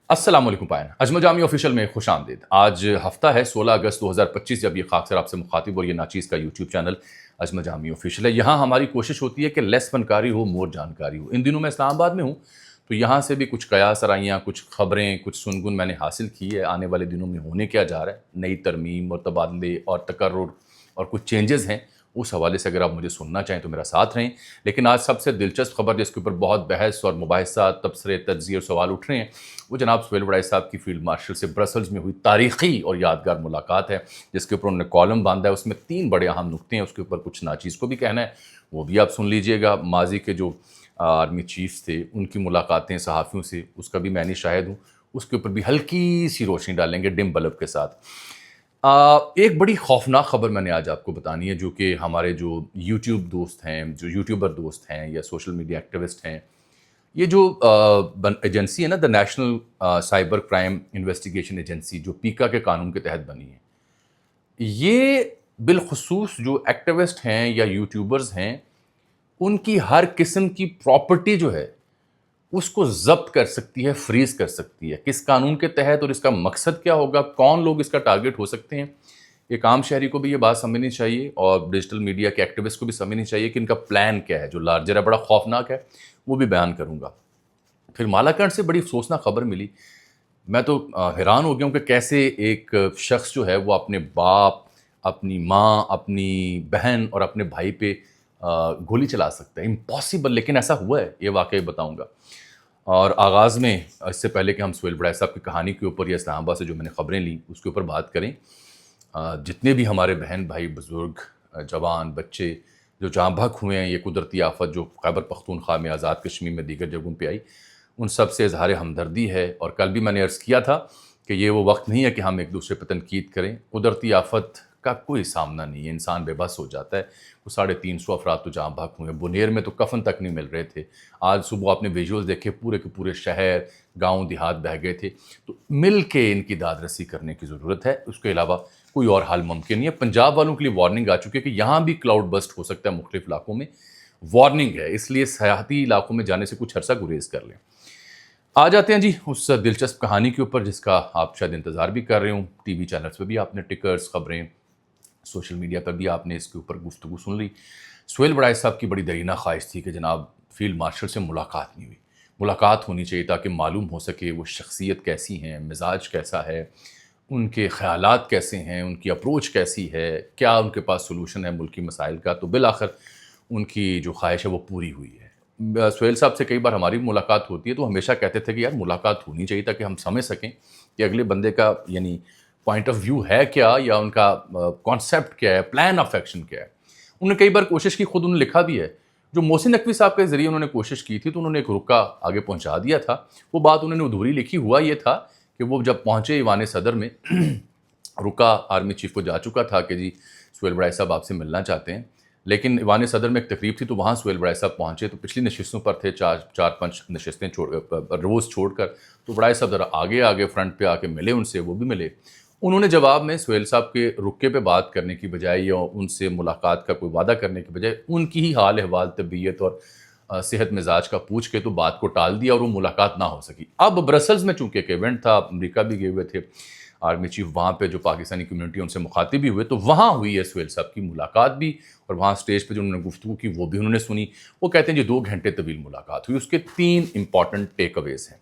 السلام علیکم پائن اجمل جامی آفیشیل میں خوش آمدید. آج ہفتہ ہے 16 اگست 2025 جب یہ خاکسر آپ سے مخاطب اور یہ ناچیز کا یوٹیوب چینل اجمل جامی آفیشیل ہے. یہاں ہماری کوشش ہوتی ہے کہ لیس فنکاری ہو مور جانکاری ہو. ان دنوں میں اسلام آباد میں ہوں تو یہاں سے بھی کچھ قیاس آرائیاں، کچھ خبریں، کچھ سنگن میں نے حاصل کی ہے آنے والے دنوں میں ہونے کیا جا رہا ہے، نئی ترمیم اور تبادلے اور تقرر اور کچھ چینجز ہیں. اس حوالے سے اگر آپ مجھے سننا چاہیں تو میرا ساتھ رہیں. لیکن آج سب سے دلچسپ خبر جس کے اوپر بہت بحث اور مباحثات، تبصرے، تجزیے اور سوال اٹھ رہے ہیں وہ جناب سہیل وڑائی صاحب کی فیلڈ مارشل سے برسلز میں ہوئی تاریخی اور یادگار ملاقات ہے، جس کے اوپر انہوں نے کالم باندھا ہے. اس میں 3 بڑے اہم نکتے ہیں، اس کے اوپر کچھ ناچیز کو بھی کہنا ہے، وہ بھی آپ سن لیجئے گا. ماضی کے جو آرمی چیفز تھے ان کی ملاقاتیں صحافیوں سے، اس کا بھی میں نے شاہد ہوں، اس کے اوپر بھی ہلکی سی روشنی ڈالیں گے ڈم بلب کے ساتھ. ایک بڑی خوفناک خبر میں نے آج آپ کو بتانی ہے، جو کہ ہمارے جو یوٹیوب دوست ہیں، جو یوٹیوبر دوست ہیں یا سوشل میڈیا ایکٹیوسٹ ہیں، یہ جو ایجنسی ہے نا، the national cyber crime investigation agency, جو پیکا کے قانون کے تحت بنی ہے، یہ بالخصوص جو ایکٹیوسٹ ہیں یا یوٹیوبرز ہیں ان کی ہر قسم کی پراپرٹی جو ہے اس کو ضبط کر سکتی ہے، فریز کر سکتی ہے. کس قانون کے تحت اور اس کا مقصد کیا ہوگا، کون لوگ اس کا ٹارگٹ ہو سکتے ہیں، ایک عام شہری کو بھی یہ بات سمجھنی چاہیے اور ڈیجیٹل میڈیا کے ایکٹیوسٹ کو بھی سمجھنی چاہیے کہ ان کا پلان کیا ہے جو لارجر ہے، بڑا خوفناک ہے، وہ بھی بیان کروں گا. پھر مالاکنڈ سے بڑی افسوسناک خبر ملی. میں تو حیران ہو گیا ہوں کہ کیسے ایک شخص جو ہے وہ اپنے باپ، اپنی ماں، اپنی بہن اور اپنے بھائی پہ گولی چلا سکتا ہے. امپاسبل، لیکن ایسا ہوا ہے، یہ واقعی بتاؤں گا. اور آغاز میں اس سے پہلے کہ ہم سہیل وڑائی صاحب کی کہانی کے اوپر یا اسلام آباد سے جو میں نے خبریں لیں اس کے اوپر بات کریں، جتنے بھی ہمارے بہن بھائی، بزرگ، جوان، بچے جو جاں بحق ہوئے ہیں، یہ قدرتی آفت جو خیبر پختونخوا میں، آزاد کشمیر میں، دیگر جگہوں پہ آئی، ان سب سے اظہار ہمدردی ہے. اور کل بھی میں نے عرض کیا تھا کہ یہ وہ وقت نہیں ہے کہ ہم ایک دوسرے پہ تنقید کریں. قدرتی آفت کا کوئی سامنا نہیں ہے، انسان بے بس ہو جاتا ہے. وہ 350 افراد تو جاں بحق ہوئے ہیں، بنیر میں تو کفن تک نہیں مل رہے تھے. آج صبح آپ نے ویژولز دیکھے، پورے کے پورے شہر، گاؤں دیہات بہہ گئے تھے. تو مل کے ان کی داد رسی کرنے کی ضرورت ہے، اس کے علاوہ کوئی اور حل ممکن نہیں ہے. پنجاب والوں کے لیے وارننگ آ چکی ہے کہ یہاں بھی کلاؤڈ بسٹ ہو سکتا ہے، مختلف علاقوں میں وارننگ ہے، اس لیے سیاحتی علاقوں میں جانے سے کچھ عرصہ گریز کر لیں. آ جاتے ہیں جی اس دلچسپ کہانی کے اوپر جس کا آپ شاید انتظار بھی کر رہے ہوں. ٹی وی چینلز پہ بھی آپ نے ٹکرز، خبریں، سوشل میڈیا پر بھی آپ نے اس کے اوپر گفتگو سن لی. سہیل وڑائی صاحب کی بڑی درینہ خواہش تھی کہ جناب فیلڈ مارشل سے ملاقات نہیں ہوئی. ملاقات ہونی چاہیے تاکہ معلوم ہو سکے وہ شخصیت کیسی ہیں، مزاج کیسا ہے، ان کے خیالات کیسے ہیں، ان کی اپروچ کیسی ہے، کیا ان کے پاس سلوشن ہے ملکی مسائل کا. تو بالآخر ان کی جو خواہش ہے وہ پوری ہوئی ہے. سہیل صاحب سے کئی بار ہماری ملاقات ہوتی ہے تو ہمیشہ کہتے تھے کہ یار ملاقات ہونی چاہیے تاکہ ہم سمجھ سکیں کہ اگلے بندے کا یعنی پوائنٹ آف ویو ہے کیا، یا ان کا کانسیپٹ کیا ہے، پلان آف ایکشن کیا ہے. انہوں نے کئی بار کوشش کی، خود انہوں نے لکھا بھی ہے. جو محسن نقوی صاحب کے ذریعے انہوں نے کوشش کی تھی تو انہوں نے ایک رکا آگے پہنچا دیا تھا. وہ بات انہوں نے ادھوری لکھی. ہوا یہ تھا کہ وہ جب پہنچے ایوان صدر میں رکا آرمی چیف کو جا چکا تھا کہ جی سہیل وڑائی صاحب آپ سے ملنا چاہتے ہیں. لیکن ایوان صدر میں ایک تقریب تھی تو وہاں سہیل وڑائی صاحب پہنچے تو پچھلی نشستوں پر تھے، 4-5 نشستیں روز چھوڑ کر. تو وڑائی صاحب ذرا آگے فرنٹ پہ آ کے ملے ان سے، وہ بھی ملے. انہوں نے جواب میں سہیل صاحب کے رکے پہ بات کرنے کی بجائے یا ان سے ملاقات کا کوئی وعدہ کرنے کی بجائے ان کی ہی حال احوال، طبیعت اور صحت مزاج کا پوچھ کے تو بات کو ٹال دیا اور وہ ملاقات نہ ہو سکی. اب برسلز میں چونکہ ایک ایونٹ تھا، امریکہ بھی گئے ہوئے تھے آرمی چیف، وہاں پہ جو پاکستانی کمیونٹی ان سے مخاطب بھی ہوئے تو وہاں ہوئی ہے سہیل صاحب کی ملاقات بھی، اور وہاں سٹیج پہ جو انہوں نے گفتگو کی وہ بھی انہوں نے سنی. وہ کہتے ہیں جی 2 گھنٹے طویل ملاقات ہوئی. اس کے 3 امپورٹنٹ ٹیک اویز ہیں.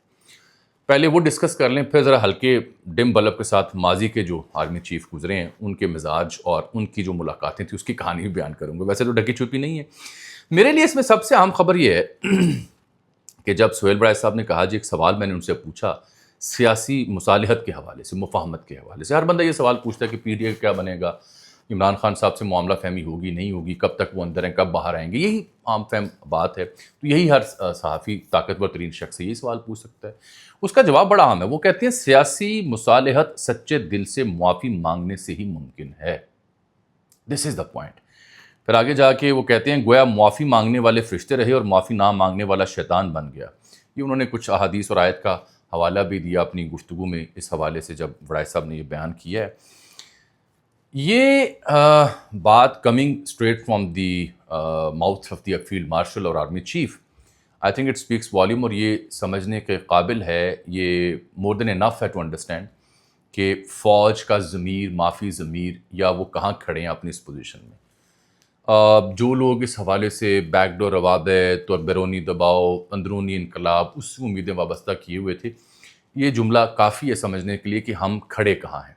پہلے وہ ڈسکس کر لیں، پھر ذرا ہلکے ڈم بلب کے ساتھ ماضی کے جو آرمی چیف گزرے ہیں ان کے مزاج اور ان کی جو ملاقاتیں تھیں اس کی کہانی بھی بیان کروں گا. ویسے تو ڈھکی چھپی نہیں ہے. میرے لیے اس میں سب سے اہم خبر یہ ہے کہ جب سہیل وڑائی صاحب نے کہا، جی ایک سوال میں نے ان سے پوچھا سیاسی مصالحت کے حوالے سے، مفاہمت کے حوالے سے. ہر بندہ یہ سوال پوچھتا ہے کہ پی ٹی آئی کیا بنے گا، عمران خان صاحب سے معاملہ فہمی ہوگی نہیں ہوگی، کب تک وہ اندر ہیں، کب باہر آئیں گے. یہی عام فہم بات ہے. تو یہی ہر صحافی، طاقتور ترین شخص یہی سوال پوچھ سکتا ہے. اس کا جواب بڑا عام ہے. وہ کہتے ہیں سیاسی مصالحت سچے دل سے معافی مانگنے سے ہی ممکن ہے. دس از دا پوائنٹ. پھر آگے جا کے وہ کہتے ہیں گویا معافی مانگنے والے فرشتے رہے اور معافی نہ مانگنے والا شیطان بن گیا. یہ انہوں نے کچھ احادیث اور آیت کا حوالہ بھی دیا اپنی گفتگو میں اس حوالے سے جب وڑائی صاحب نے یہ بیان کیا ہے. یہ بات coming straight from the mouth of the field marshal اور army chief. I think it speaks volume, اور یہ سمجھنے کے قابل ہے، یہ مور دین انف ہے ٹو انڈرسٹینڈ کہ فوج کا ضمیر، مافی ضمیر، یا وہ کہاں کھڑے ہیں اپنی اس پوزیشن میں۔ جو لوگ اس حوالے سے بیک ڈور روابط اور بیرونی دباؤ، اندرونی انقلاب، اس سے امیدیں وابستہ کیے ہوئے تھے، یہ جملہ کافی ہے سمجھنے کے لیے کہ ہم کھڑے کہاں ہیں۔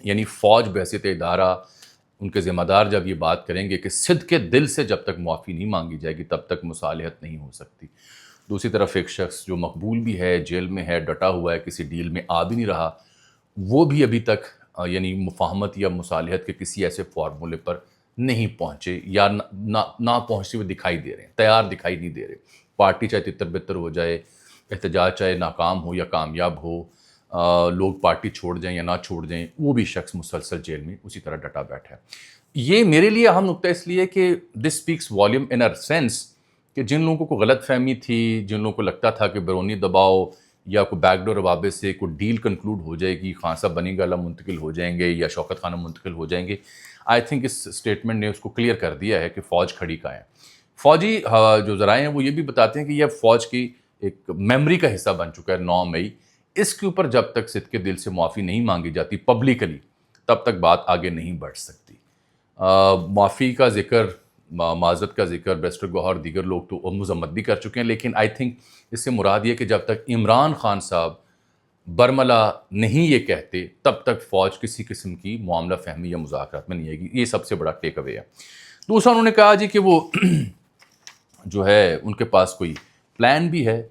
یعنی فوج بحیثیت ادارہ، ان کے ذمہ دار جب یہ بات کریں گے کہ صدق کے دل سے جب تک معافی نہیں مانگی جائے گی تب تک مصالحت نہیں ہو سکتی۔ دوسری طرف ایک شخص جو مقبول بھی ہے، جیل میں ہے، ڈٹا ہوا ہے، کسی ڈیل میں آ بھی نہیں رہا، وہ بھی ابھی تک یعنی مفاہمت یا مصالحت کے کسی ایسے فارمولے پر نہیں پہنچے، یا نہ پہنچتے ہوئے دکھائی دے رہے ہیں، تیار دکھائی نہیں دے رہے۔ پارٹی چاہے تتر بتر ہو جائے، احتجاج چاہے ناکام ہو یا کامیاب ہو، لوگ پارٹی چھوڑ جائیں یا نہ چھوڑ جائیں، وہ بھی شخص مسلسل جیل میں اسی طرح ڈٹا بیٹھا ہے۔ یہ میرے لیے اہم نکتہ اس لیے کہ this speaks volume in a sense کہ جن لوگوں کو غلط فہمی تھی، جن لوگوں کو لگتا تھا کہ بیرونی دباؤ یا کوئی بیک ڈور روابط سے کوئی ڈیل کنکلوڈ ہو جائے گی، خان صاحب بنی گالہ منتقل ہو جائیں گے یا شوکت خانم منتقل ہو جائیں گے، آئی تھنک اس اسٹیٹمنٹ نے اس کو کلیئر کر دیا ہے کہ فوج کھڑی کہاں ہے۔ فوجی جو ذرائع ہیں وہ یہ بھی بتاتے ہیں کہ یہ فوج کی ایک میموری کا حصہ بن چکا ہے 9 مئی۔ اس کے اوپر جب تک صدق کے دل سے معافی نہیں مانگی جاتی پبلکلی، تب تک بات آگے نہیں بڑھ سکتی۔ معافی کا ذکر، معذرت کا ذکر بیرسٹر گوہر اور دیگر لوگ تو مذمت بھی کر چکے ہیں، لیکن آئی تھنک اس سے مراد یہ کہ جب تک عمران خان صاحب برملا نہیں یہ کہتے تب تک فوج کسی قسم کی معاملہ فہمی یا مذاکرات میں نہیں آئے گی۔ یہ سب سے بڑا ٹیک اوے ہے۔ دوسرا انہوں نے کہا جی کہ وہ جو ہے ان کے پاس کوئی پلان بھی ہے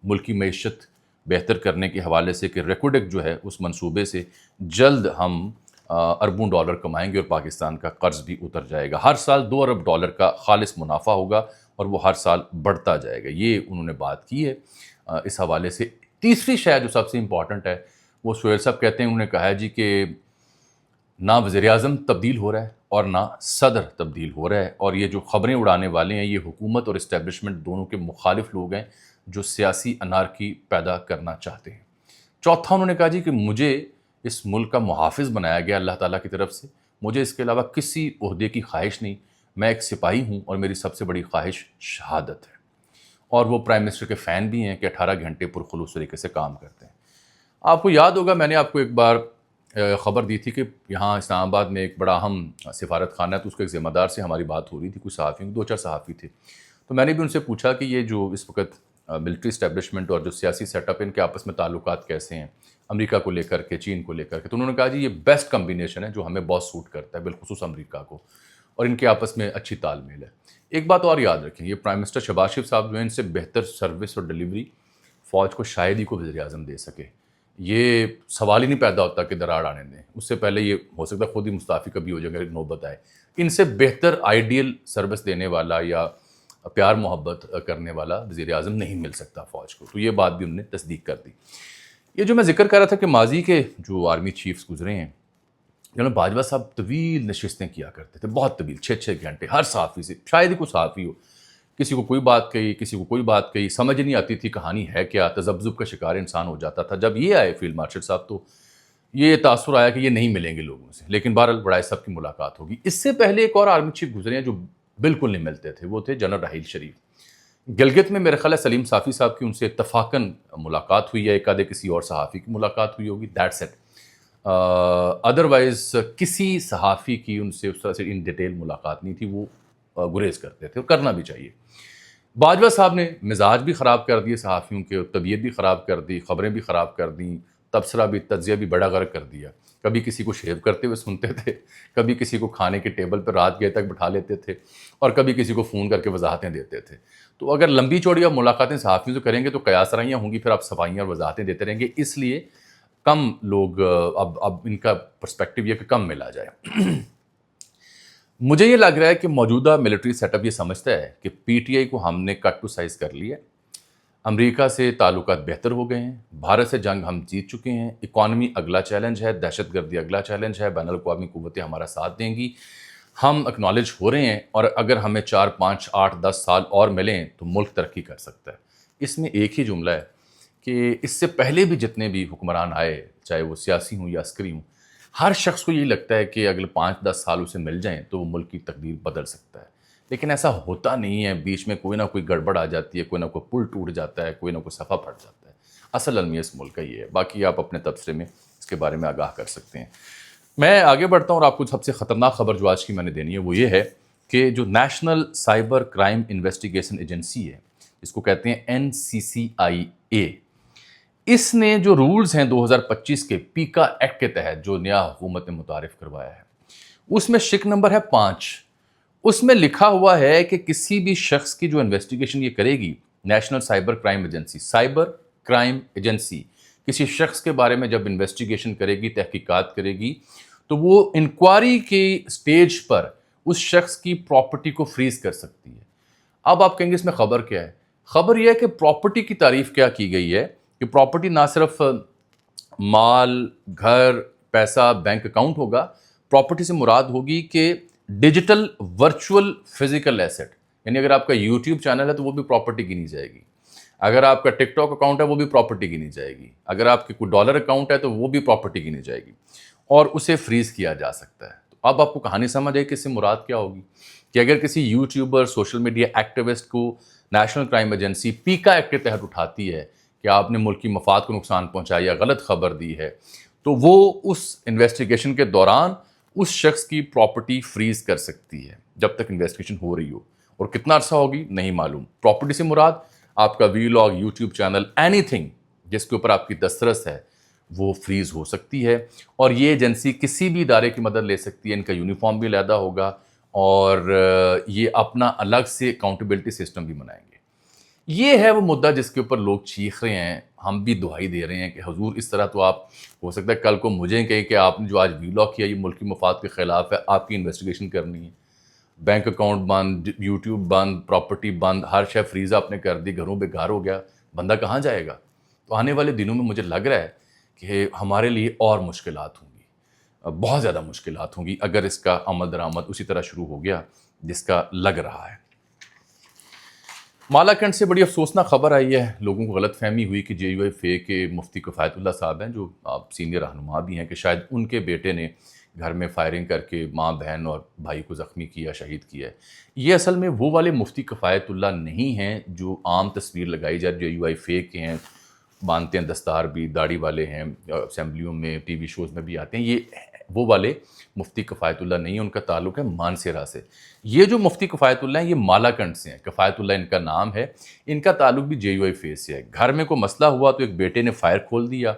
ملکی معیشت بہتر کرنے کے حوالے سے، کہ ریکوڈک جو ہے اس منصوبے سے جلد ہم اربوں ڈالر کمائیں گے اور پاکستان کا قرض بھی اتر جائے گا۔ ہر سال 2 ارب ڈالر کا خالص منافع ہوگا اور وہ ہر سال بڑھتا جائے گا۔ یہ انہوں نے بات کی ہے اس حوالے سے۔ تیسری شاید جو سب سے امپورٹنٹ ہے، وہ سہیل صاحب کہتے ہیں، انہوں نے کہا ہے جی کہ نہ وزیر اعظم تبدیل ہو رہا ہے اور نہ صدر تبدیل ہو رہا ہے، اور یہ جو خبریں اڑانے والے ہیں یہ حکومت اور اسٹیبلشمنٹ دونوں کے مخالف لوگ ہیں جو سیاسی انارکی پیدا کرنا چاہتے ہیں۔ چوتھا انہوں نے کہا جی کہ مجھے اس ملک کا محافظ بنایا گیا اللہ تعالیٰ کی طرف سے، مجھے اس کے علاوہ کسی عہدے کی خواہش نہیں، میں ایک سپاہی ہوں اور میری سب سے بڑی خواہش شہادت ہے۔ اور وہ پرائم منسٹر کے فین بھی ہیں کہ 18 گھنٹے پرخلوص طریقے سے کام کرتے ہیں۔ آپ کو یاد ہوگا میں نے آپ کو ایک بار خبر دی تھی کہ یہاں اسلام آباد میں ایک بڑا اہم سفارت خانہ ہے، تو اس کے ایک ذمہ دار سے ہماری بات ہو رہی تھی، کچھ صحافیوں، 2-4 صحافی تھے، تو میں نے بھی ان سے پوچھا کہ یہ جو اس وقت ملٹری اسٹیبلشمنٹ اور جو سیاسی سیٹ اپ ان کے آپس میں تعلقات کیسے ہیں، امریکہ کو لے کر کے، چین کو لے کر کے، تو انہوں نے کہا جی یہ بیسٹ کمبینیشن ہے جو ہمیں بہت سوٹ کرتا ہے، بالخصوص امریکہ کو، اور ان کے آپس میں اچھی تال میل ہے۔ ایک بات اور یاد رکھیں، یہ پرائم منسٹر شہباز شریف صاحب جو ہیں، ان سے بہتر سروس اور ڈلیوری فوج کو شاید ہی کو وزیر اعظم دے سکے۔ یہ سوال ہی نہیں پیدا ہوتا کہ دراڑ آنے دیں، اس سے پہلے یہ ہو سکتا ہے خود ہی مستعفی کبھی ہو جائے گا، نوبت آئے۔ ان سے بہتر آئیڈیل سروس دینے والا یا پیار محبت کرنے والا وزیر اعظم نہیں مل سکتا فوج کو، تو یہ بات بھی انہوں نے تصدیق کر دی۔ یہ جو میں ذکر کر رہا تھا کہ ماضی کے جو آرمی چیفز گزرے ہیں، جناب باجوہ صاحب طویل نشستیں کیا کرتے تھے، بہت طویل، 6-6 گھنٹے ہر صحافی سے، شاید ہی کوئی صحافی ہو، کسی کو کوئی بات کہی، کسی کو کوئی بات کہی، سمجھ نہیں آتی تھی کہانی ہے کیا، تذبذب کا شکار انسان ہو جاتا تھا۔ جب یہ آئے فیلڈ مارشل صاحب تو یہ تاثر آیا کہ یہ نہیں ملیں گے لوگوں سے، لیکن بہرحال بڑائے صاحب کی ملاقات ہوگی۔ اس سے پہلے ایک اور آرمی چیف گزرے ہیں جو بالکل نہیں ملتے تھے، وہ تھے جنرل راحیل شریف۔ گلگت میں میرے خیال ہے سلیم صافی صاحب کی ان سے اتفاقاً ملاقات ہوئی ہے، ایک آدھے کسی اور صحافی کی ملاقات ہوئی ہوگی، دیٹس اٹ۔ ادروائز کسی صحافی کی ان سے اس طرح سے ان ڈیٹیل ملاقات نہیں تھی، وہ گریز کرتے تھے اور کرنا بھی چاہیے۔ باجوہ صاحب نے مزاج بھی خراب کر دیے صحافیوں کے، طبیعت بھی خراب کر دی، خبریں بھی خراب کر دیں، تبصرہ بھی، تجزیہ بھی بڑا غرق کر دیا۔ کبھی کسی کو شیو کرتے ہوئے سنتے تھے، کبھی کسی کو کھانے کے ٹیبل پر رات گئے تک بٹھا لیتے تھے، اور کبھی کسی کو فون کر کے وضاحتیں دیتے تھے۔ تو اگر لمبی چوڑی آپ ملاقاتیں صحافیوں سے کریں گے تو قیاس رائیاں ہوں گی، پھر آپ صفائیاں اور وضاحتیں دیتے رہیں گے، اس لیے کم لوگ اب ان کا پرسپیکٹیو یہ کہ کم ملا جائے۔ مجھے یہ لگ رہا ہے کہ موجودہ ملٹری سیٹ اپ یہ سمجھتا ہے کہ پی ٹی آئی کو ہم نے کٹ ٹو سائز کر لیا، امریکہ سے تعلقات بہتر ہو گئے ہیں، بھارت سے جنگ ہم جیت چکے ہیں، اکانومی اگلا چیلنج ہے، دہشت گردی اگلا چیلنج ہے، بین الاقوامی قوتیں ہمارا ساتھ دیں گی، ہم اکنالج ہو رہے ہیں، اور اگر ہمیں 4، 5، 8، 10 سال اور ملیں تو ملک ترقی کر سکتا ہے۔ اس میں ایک ہی جملہ ہے کہ اس سے پہلے بھی جتنے بھی حکمران آئے، چاہے وہ سیاسی ہوں یا عسکری ہوں، ہر شخص کو یہی لگتا ہے کہ اگلے 5-10 سال اسے مل جائیں تو وہ ملک کی تقدیر بدل سکتا ہے۔ لیکن ایسا ہوتا نہیں ہے، بیچ میں کوئی نہ کوئی گڑبڑ آ جاتی ہے، کوئی نہ کوئی پل ٹوٹ جاتا ہے، کوئی نہ کوئی صفحہ پھٹ جاتا ہے۔ اصل المیہ اس ملک کا یہ ہے، باقی آپ اپنے تبصرے میں اس کے بارے میں آگاہ کر سکتے ہیں۔ میں آگے بڑھتا ہوں اور آپ کو سب سے خطرناک خبر جو آج کی میں نے دینی ہے وہ یہ ہے کہ جو national cyber crime investigation agency ہے، جس کو کہتے ہیں NCCIA، اس نے جو رولز ہیں 2025 کے پیکا ایکٹ کے تحت جو نیا حکومت نے متعارف کروایا ہے، اس میں شک نمبر ہے 5۔ اس میں لکھا ہوا ہے کہ کسی بھی شخص کی جو انویسٹیگیشن یہ کرے گی، national cyber crime agency, cyber crime agency کسی شخص کے بارے میں جب انویسٹیگیشن کرے گی، تحقیقات کرے گی، تو وہ انکوائری کی سٹیج پر اس شخص کی پراپرٹی کو فریز کر سکتی ہے۔ اب آپ کہیں گے اس میں خبر کیا ہے؟ خبر یہ ہے کہ پراپرٹی کی تعریف کیا کی گئی ہے کہ پراپرٹی نہ صرف مال، گھر، پیسہ، بینک اکاؤنٹ ہوگا، پراپرٹی سے مراد ہوگی کہ ڈیجیٹل ورچوئل فزیکل ایسٹ، یعنی اگر آپ کا یوٹیوب چینل ہے تو وہ بھی پراپرٹی گنی جائے گی، اگر آپ کا ٹک ٹاک اکاؤنٹ ہے وہ بھی پراپرٹی گنی جائے گی، اگر آپ کے کوئی ڈالر اکاؤنٹ ہے تو وہ بھی پراپرٹی گنی جائے گی اور اسے فریز کیا جا سکتا ہے۔ تو اب آپ کو کہانی سمجھ آئی کہ اس سے مراد کیا ہوگی کہ اگر کسی یوٹیوبر، سوشل میڈیا ایکٹیوسٹ کو نیشنل کرائم ایجنسی پیکا ایکٹ کے تحت اٹھاتی ہے کہ آپ نے ملکی مفاد کو نقصان پہنچایا یا غلط خبر دی ہے، تو وہ اس انویسٹیگیشن کے دوران اس شخص کی پراپرٹی فریز کر سکتی ہے جب تک انویسٹیگیشن ہو رہی ہو، اور کتنا عرصہ ہوگی نہیں معلوم۔ پراپرٹی سے مراد آپ کا vlog, YouTube channel, any thing جس کے اوپر آپ کی دسترس ہے وہ فریز ہو سکتی ہے، اور یہ ایجنسی کسی بھی ادارے کی مدد لے سکتی ہے، ان کا یونیفارم بھی علیحدہ ہوگا اور یہ اپنا الگ سے اکاؤنٹیبلٹی سسٹم بھی بنائیں گے۔ یہ ہے وہ مدعا جس کے اوپر لوگ چیخ رہے ہیں، ہم بھی دہائی دے رہے ہیں کہ حضور اس طرح تو آپ ہو سکتا ہے کل کو مجھے کہیں کہ آپ نے جو آج ویلاگ کیا یہ ملکی مفاد کے خلاف ہے، آپ کی انویسٹیگیشن کرنی ہے۔ بینک اکاؤنٹ بند، یوٹیوب بند، پراپرٹی بند، ہر شے فریز آپ نے کر دی، گھروں بے گھر ہو گیا، بندہ کہاں جائے گا؟ تو آنے والے دنوں میں مجھے لگ رہا ہے کہ ہمارے لیے اور مشکلات ہوں گی، بہت زیادہ مشکلات ہوں گی اگر اس کا عمل درآمد اسی طرح شروع ہو گیا جس کا لگ رہا ہے۔ مالاکنڈ سے بڑی افسوسناک خبر آئی ہے، لوگوں کو غلط فہمی ہوئی کہ JUIFA کے مفتی کفایت اللہ صاحب ہیں جو سینئر رہنما بھی ہیں، کہ شاید ان کے بیٹے نے گھر میں فائرنگ کر کے ماں، بہن اور بھائی کو زخمی کیا، شہید کیا ہے۔ یہ اصل میں وہ والے مفتی کفایت اللہ نہیں ہیں جو عام تصویر لگائی جائے JUIFA کے ہیں، باندھتے ہیں دستار بھی، داڑھی والے ہیں، اسمبلیوں میں، ٹی وی شوز میں بھی آتے ہیں۔ یہ وہ والے مفتی کفایت اللہ نہیں ہیں، ان کا تعلق ہے مانسیرا سے۔ یہ جو مفتی کفایت اللہ ہیں یہ مالاکنڈ سے ہیں، کفایت اللہ ان کا نام ہے، ان کا تعلق بھی JUIFA سے ہے۔ گھر میں کوئی مسئلہ ہوا تو ایک بیٹے نے فائر کھول دیا،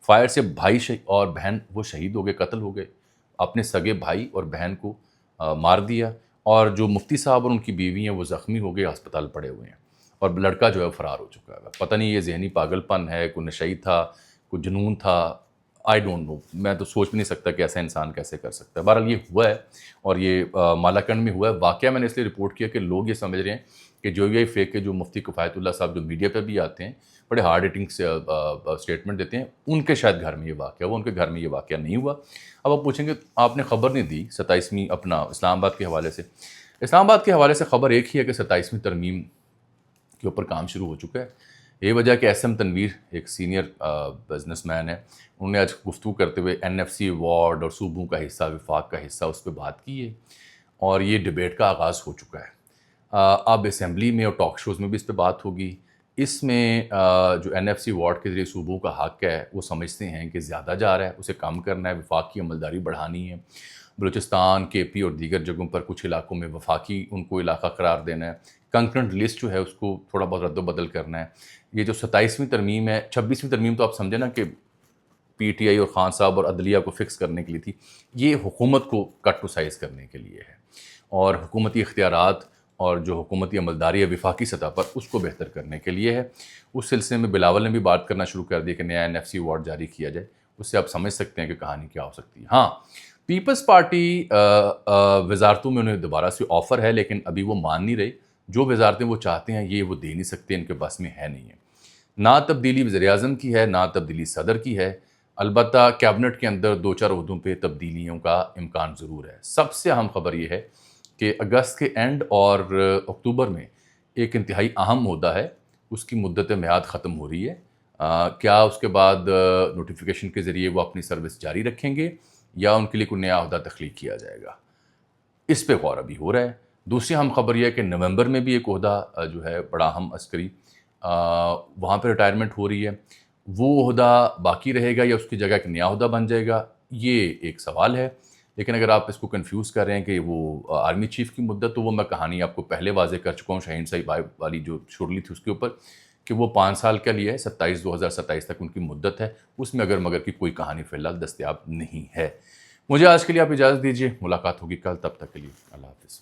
فائر سے بھائی اور بہن وہ شہید ہو گئے، قتل ہو گئے، اپنے سگے بھائی اور بہن کو مار دیا، اور جو مفتی صاحب اور ان کی بیوی ہیں وہ زخمی ہو گئے، ہسپتال پڑے ہوئے ہیں، اور لڑکا جو ہے فرار ہو چکا ہے۔ پتہ نہیں یہ ذہنی پاگل پن ہے، کوئی نشئی تھا، کوئی جنون تھا، آئی ڈونٹ نو، میں تو سوچ بھی نہیں سکتا کہ ایسا انسان کیسے کر سکتا ہے۔ بہرحال یہ ہوا ہے، اور یہ مالاکنڈ میں ہوا ہے۔ واقعہ میں نے اس لیے رپورٹ کیا کہ لوگ یہ سمجھ رہے ہیں کہ JUIFA کے جو مفتی کفایت اللہ صاحب جو میڈیا پہ بھی آتے ہیں، بڑے ہارڈ ہٹنگ سے اسٹیٹمنٹ دیتے ہیں، ان کے شاید گھر میں یہ واقعہ ہوا، ان کے گھر میں یہ واقعہ نہیں ہوا۔ اب آپ پوچھیں گے آپ نے خبر نہیں دی 27ویں اپنا اسلام آباد کے حوالے سے۔ اسلام آباد کے حوالے سے خبر ایک ہی ہے کہ 27ویں ترمیم کے اوپر کام شروع ہو چکا ہے۔ یہ وجہ کہ SM تنویر ایک سینئر بزنس مین ہے، انہوں نے آج گفتگو کرتے ہوئے NFC ایوارڈ اور صوبوں کا حصہ، وفاق کا حصہ، اس پہ بات کی ہے، اور یہ ڈیبیٹ کا آغاز ہو چکا ہے۔ اب اسمبلی میں اور ٹاک شوز میں بھی اس پہ بات ہوگی۔ اس میں جو NFC ایوارڈ کے ذریعے صوبوں کا حق ہے وہ سمجھتے ہیں کہ زیادہ جا رہا ہے، اسے کم کرنا ہے، وفاق کی عملداری بڑھانی ہے، بلوچستان، KP اور دیگر جگہوں پر کچھ علاقوں میں وفاقی ان کو علاقہ قرار دینا ہے، کنکرنٹ لسٹ جو ہے اس کو تھوڑا بہت رد و بدل کرنا ہے۔ یہ جو 27ویں ترمیم ہے، 26ویں ترمیم تو آپ سمجھیں نا کہ PTI اور خان صاحب اور عدلیہ کو فکس کرنے کے لیے تھی، یہ حکومت کو کٹ ٹو سائز کرنے کے لیے ہے، اور حکومتی اختیارات اور جو حکومتی عملداری ہے وفاقی سطح پر اس کو بہتر کرنے کے لیے ہے۔ اس سلسلے میں بلاول نے بھی بات کرنا شروع کر دی کہ نیا NFC ایوارڈ جاری کیا جائے، اس سے آپ سمجھ سکتے ہیں کہ کہانی کیا ہو سکتی ہے۔ ہاں، پیپلز پارٹی وزارتوں میں انہیں دوبارہ سے آفر ہے، لیکن ابھی وہ مان نہیں رہے، جو وزارتیں وہ چاہتے ہیں یہ وہ دے نہیں سکتے، ان کے بس میں ہے نہیں ہے۔ نہ تبدیلی وزیر اعظم کی ہے، نہ تبدیلی صدر کی ہے، البتہ کیبنٹ کے اندر 2-4 عہدوں پہ تبدیلیوں کا امکان ضرور ہے۔ سب سے اہم خبر یہ ہے کہ اگست کے اینڈ اور اکتوبر میں ایک انتہائی اہم عہدہ ہے، اس کی مدت میعاد ختم ہو رہی ہے۔ کیا اس کے بعد نوٹیفیکیشن کے ذریعے وہ اپنی سروس جاری رکھیں گے یا ان کے لیے کوئی نیا عہدہ تخلیق کیا جائے گا، اس پہ غور ابھی ہو رہا ہے۔ دوسری اہم خبر یہ ہے کہ نومبر میں بھی ایک عہدہ جو ہے بڑا اہم عسکری وہاں پہ ریٹائرمنٹ ہو رہی ہے، وہ عہدہ باقی رہے گا یا اس کی جگہ ایک نیا عہدہ بن جائے گا، یہ ایک سوال ہے۔ لیکن اگر آپ اس کو کنفیوز کر رہے ہیں کہ وہ آرمی چیف کی مدت، تو وہ میں کہانی آپ کو پہلے واضح کر چکا ہوں شاہین صاحب والی جو شرلی تھی اس کے اوپر، کہ وہ 5 سال کے لیے ہے، 2027 تک ان کی مدت ہے، اس میں اگر مگر کی کوئی کہانی فی الحال دستیاب نہیں ہے۔ مجھے آج کے لیے آپ اجازت دیجیے، ملاقات ہوگی کل، تب تک کے لیے اللہ حافظ۔